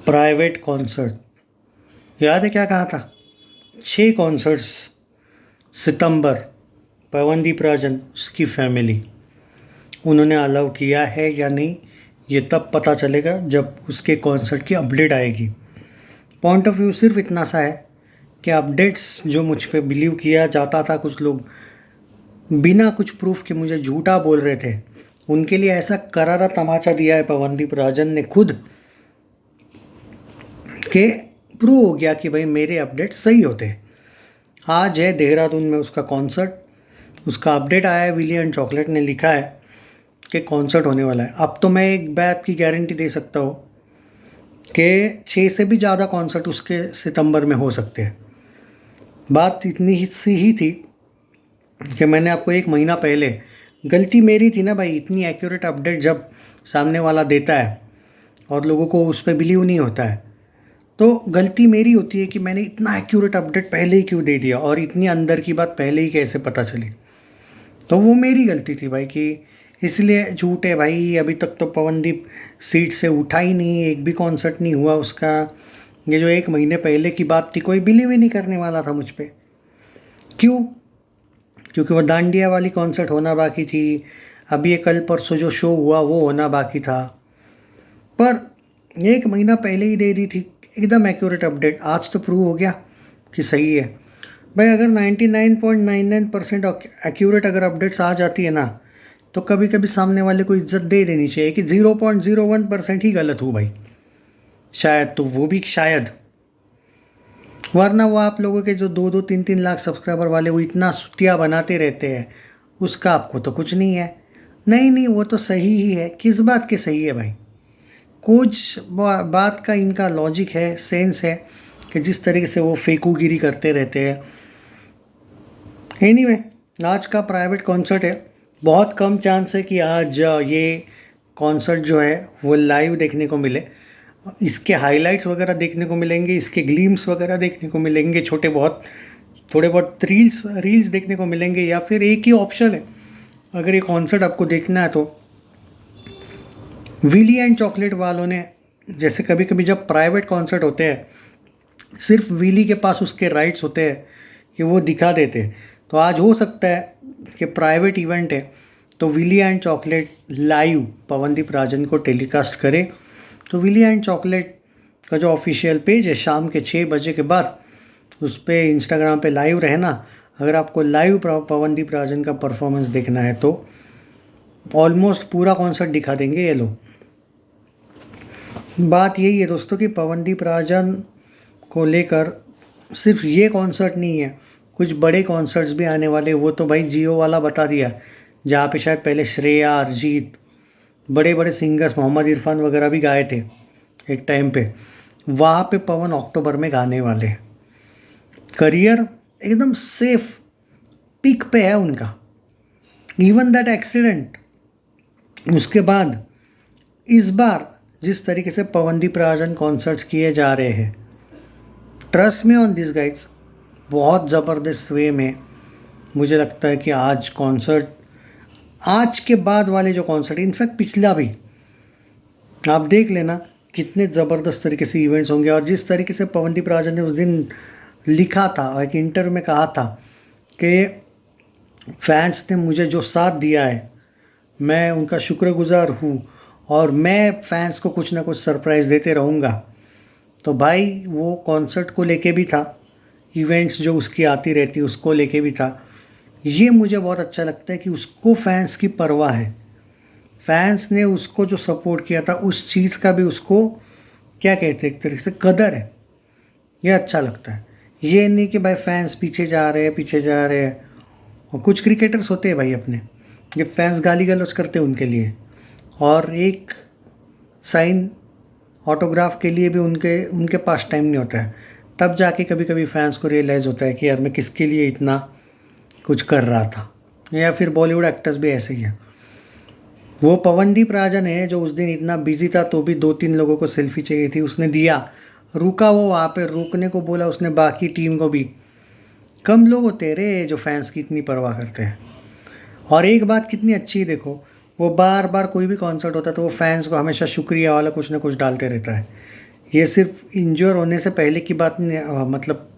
Private concert याद है क्या कहा था? 6 कॉन्सर्ट्स सितंबर, पवनदीप राजन उसकी फैमिली उन्होंने अलाउ किया है या नहीं, ये तब पता चलेगा जब उसके कॉन्सर्ट की अपडेट आएगी। पॉइंट ऑफ व्यू सिर्फ इतना सा है कि अपडेट्स जो मुझ पे बिलीव किया जाता था, कुछ लोग बिना कुछ प्रूफ के मुझे झूठा बोल रहे थे, उनके लिए ऐसा करारा तमाचा दिया है पवनदीप राजन ने खुद के प्रूव हो गया कि भाई मेरे अपडेट सही होते हैं। आज है देहरादून में उसका कॉन्सर्ट, उसका अपडेट आया है, विली एंड चॉकलेट ने लिखा है कि कॉन्सर्ट होने वाला है। अब तो मैं एक बात की गारंटी दे सकता हूँ कि 6 से भी ज़्यादा कॉन्सर्ट उसके सितंबर में हो सकते हैं। बात इतनी सी ही थी कि मैंने आपको 1 महीना पहले, गलती मेरी थी ना भाई, इतनी एक्यूरेट अपडेट जब सामने वाला देता है और लोगों को उस पर बिलीव नहीं होता है, तो गलती मेरी होती है कि मैंने इतना एक्यूरेट अपडेट पहले ही क्यों दे दिया और इतनी अंदर की बात पहले ही कैसे पता चली। तो वो मेरी गलती थी भाई, कि इसलिए झूठ है भाई। अभी तक तो पवनदीप सीट से उठा ही नहीं, एक भी कॉन्सर्ट नहीं हुआ उसका। ये जो 1 महीने पहले की बात थी, कोई बिलीव ही नहीं करने वाला था मुझ पर। क्यों? क्योंकि वो दांडिया वाली कॉन्सर्ट होना बाकी थी, अभी ये कल परसों जो शो हुआ वो होना बाकी था, पर 1 महीना पहले ही दे दी थी एकदम एक्यूरेट अपडेट। आज तो प्रूव हो गया कि सही है भाई। अगर 99.99% एक्यूरेट अगर अपडेट्स आ जाती है ना, तो कभी कभी सामने वाले को इज्जत दे देनी चाहिए कि 0.01% ही गलत हो भाई, शायद, तो वो भी शायद। वरना वो आप लोगों के जो 2-2, 3-3 लाख सब्सक्राइबर वाले वो इतना सुतिया बनाते रहते हैं, उसका आपको तो कुछ नहीं है। नहीं, वो तो सही ही है। किस बात के सही है भाई? कुछ बात का इनका लॉजिक है, सेंस है, कि जिस तरीके से वो फेकूगिरी करते रहते हैं। एनीवे, आज का प्राइवेट कॉन्सर्ट है, बहुत कम चांस है कि आज ये कॉन्सर्ट जो है वो लाइव देखने को मिले। इसके हाइलाइट्स वगैरह देखने को मिलेंगे, इसके ग्लिम्स वगैरह देखने को मिलेंगे, थोड़े बहुत रील्स देखने को मिलेंगे, या फिर एक ही ऑप्शन है अगर ये कॉन्सर्ट आपको देखना है तो विली एंड चॉकलेट वालों ने, जैसे कभी कभी जब प्राइवेट कॉन्सर्ट होते हैं सिर्फ विली के पास उसके राइट्स होते हैं कि वो दिखा देते हैं, तो आज हो सकता है कि प्राइवेट इवेंट है तो Willy and chocolate live Pawandeep Rajan को टेलीकास्ट करे। तो विली एंड चॉकलेट का जो ऑफिशियल पेज है, शाम के 6 बजे के बाद उस पर इंस्टाग्राम पे लाइव रहना। अगर आपको लाइव पवनदीप राजन का परफॉर्मेंस देखना है तो ऑलमोस्ट पूरा कॉन्सर्ट दिखा देंगे ये लोग। बात यही है दोस्तों कि पवनदीप राजन को लेकर सिर्फ ये कॉन्सर्ट नहीं है, कुछ बड़े कॉन्सर्ट्स भी आने वाले। वो तो भाई जियो वाला बता दिया, जहाँ पे शायद पहले श्रेया, अरिजीत, बड़े बड़े सिंगर्स, मोहम्मद इरफान वगैरह भी गाए थे एक टाइम पे, वहाँ पे पवन अक्टूबर में गाने वाले। करियर एकदम सेफ पीक पे है उनका। इवन दैट एक्सीडेंट, उसके बाद इस बार जिस तरीके से पवनदीप राजन कॉन्सर्ट्स किए जा रहे हैं, trust me on this guides, बहुत ज़बरदस्त वे में मुझे लगता है कि आज कॉन्सर्ट, आज के बाद वाले जो कॉन्सर्ट, इनफैक्ट पिछला भी आप देख लेना कितने ज़बरदस्त तरीके से इवेंट्स होंगे। और जिस तरीके से पवनदीप राजन ने उस दिन लिखा था, एक इंटरव्यू में कहा था कि फैंस ने मुझे जो साथ दिया है मैं उनका शुक्रगुजार हूँ और मैं फैंस को कुछ ना कुछ सरप्राइज़ देते रहूँगा। तो भाई वो कॉन्सर्ट को लेके भी था, इवेंट्स जो उसकी आती रहती उसको लेके भी था। ये मुझे बहुत अच्छा लगता है कि उसको फैंस की परवाह है, फैंस ने उसको जो सपोर्ट किया था उस चीज़ का भी उसको क्या कहते हैं, एक तरीके से कदर है। ये अच्छा लगता है। ये नहीं कि भाई फैंस पीछे जा रहे हैं। और कुछ क्रिकेटर्स होते हैं भाई अपने, ये फैंस गाली गलौज करते हैं उनके लिए, और एक साइन ऑटोग्राफ के लिए भी उनके पास टाइम नहीं होता है। तब जाके कभी कभी फैंस को रियलाइज़ होता है कि यार मैं किसके लिए इतना कुछ कर रहा था। या फिर बॉलीवुड एक्टर्स भी ऐसे ही हैं। वो पवनदीप राजन है जो उस दिन इतना बिजी था तो भी 2-3 लोगों को सेल्फी चाहिए थी, उसने दिया, रुका, वो वहाँ पे रुकने को बोला उसने बाकी टीम को भी। कम लोग होते रे जो फैंस की इतनी परवाह करते हैं। और एक बात कितनी अच्छी, देखो वो बार बार कोई भी कॉन्सर्ट होता है तो वो फैंस को हमेशा शुक्रिया वाला कुछ ना कुछ डालते रहता है ये सिर्फ इंजर होने से पहले की बात नहीं है, मतलब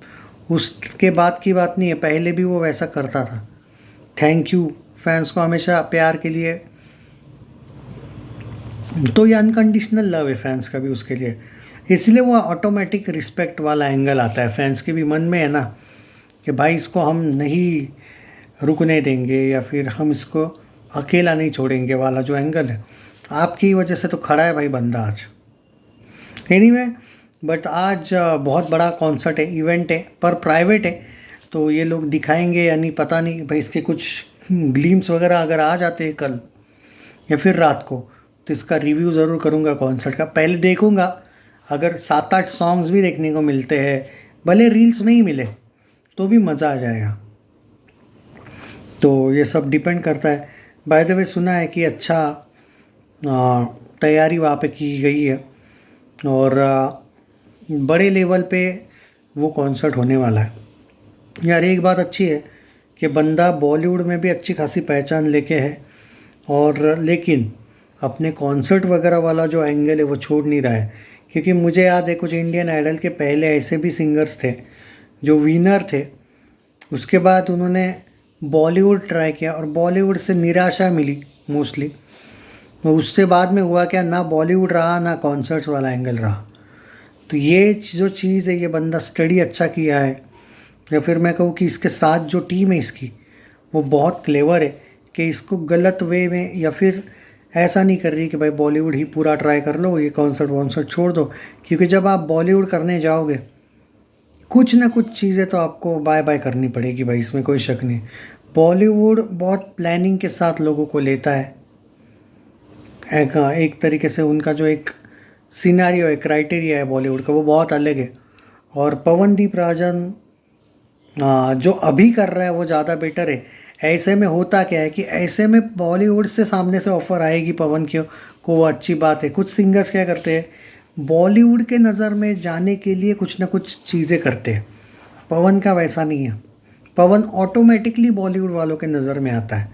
उसके बाद की बात नहीं है, पहले भी वो वैसा करता था। थैंक यू फैंस को हमेशा प्यार के लिए। तो ये अनकंडीशनल लव है फैंस का भी उसके लिए, इसलिए वो ऑटोमेटिक रिस्पेक्ट वाला एंगल आता है फैंस के भी मन में, है ना, कि भाई इसको हम नहीं रुकने देंगे या फिर हम इसको अकेला नहीं छोड़ेंगे वाला जो एंगल है। आपकी वजह से तो खड़ा है भाई बंदा आज। एनीवे, बट आज बहुत बड़ा कॉन्सर्ट है, इवेंट है, पर प्राइवेट है, तो ये लोग दिखाएंगे या नहीं पता नहीं भाई। इसके कुछ ग्लिम्स वगैरह अगर आ जाते हैं कल या फिर रात को, तो इसका रिव्यू ज़रूर करूँगा कॉन्सर्ट का। पहले देखूँगा, अगर 7-8 सॉन्ग्स भी देखने को मिलते हैं, भले रील्स में ही मिले, तो भी मज़ा आ जाएगा। तो ये सब डिपेंड करता है। बाय द वे सुना है कि अच्छा तैयारी वहाँ पे की गई है और बड़े लेवल पे वो कॉन्सर्ट होने वाला है। यार एक बात अच्छी है कि बंदा बॉलीवुड में भी अच्छी खासी पहचान लेके है, और लेकिन अपने कॉन्सर्ट वगैरह वाला जो एंगल है वो छोड़ नहीं रहा है। क्योंकि मुझे याद है कुछ इंडियन आइडल के पहले ऐसे भी सिंगर्स थे जो विनर थे, उसके बाद उन्होंने बॉलीवुड ट्राई किया और बॉलीवुड से निराशा मिली मोस्टली। तो उससे बाद में हुआ क्या, ना बॉलीवुड रहा ना कॉन्सर्ट्स वाला एंगल रहा। तो ये जो चीज़ है, ये बंदा स्टडी अच्छा किया है, या फिर मैं कहूँ कि इसके साथ जो टीम है इसकी, वो बहुत क्लेवर है कि इसको गलत वे में या फिर ऐसा नहीं कर रही कि भाई बॉलीवुड ही पूरा ट्राई कर लो, ये कॉन्सर्ट वॉन्सर्ट छोड़ दो। क्योंकि जब आप बॉलीवुड करने जाओगे, कुछ ना कुछ चीज़ें तो आपको बाय बाय करनी पड़ेगी भाई, इसमें कोई शक नहीं। बॉलीवुड बहुत प्लानिंग के साथ लोगों को लेता है। एक तरीके से उनका जो एक सिनारियो है, क्राइटेरिया है बॉलीवुड का, वो बहुत अलग है। और पवनदीप राजन जो अभी कर रहा है वो ज़्यादा बेटर है। ऐसे में होता क्या है कि ऐसे में बॉलीवुड से सामने से ऑफ़र आएगी पवन को वो अच्छी बात है। कुछ सिंगर्स क्या करते हैं, बॉलीवुड के नज़र में जाने के लिए कुछ ना कुछ चीज़ें करते हैं। पवन का वैसा नहीं है, पवन ऑटोमेटिकली बॉलीवुड वालों के नज़र में आता है।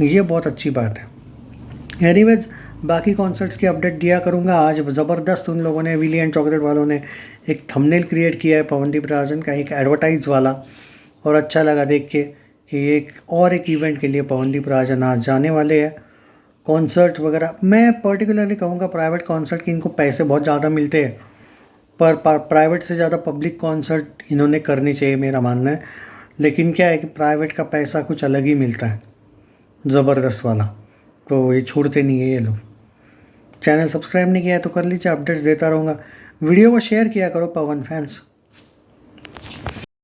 ये बहुत अच्छी बात है। एनीवेज, बाकी कॉन्सर्ट्स की अपडेट दिया करूँगा। आज ज़बरदस्त उन लोगों ने, विली एंड चॉकलेट वालों ने एक थंबनेल क्रिएट किया है पवनदीप राजन का, एक एडवर्टाइज वाला, और अच्छा लगा देख के कि एक इवेंट के लिए पवनदीप राजन आज जाने वाले हैं। कॉन्सर्ट वगैरह मैं पर्टिकुलरली कहूँगा प्राइवेट कॉन्सर्ट की इनको पैसे बहुत ज़्यादा मिलते हैं, पर प्राइवेट से ज़्यादा पब्लिक कॉन्सर्ट इन्होंने करनी चाहिए मेरा मानना है। लेकिन क्या है कि प्राइवेट का पैसा कुछ अलग ही मिलता है, ज़बरदस्त वाला, तो ये छोड़ते नहीं है ये लोग। चैनल सब्सक्राइब नहीं किया है तो कर लीजिए, अपडेट्स देता रहूँगा। वीडियो को शेयर किया करो पवन फैंस।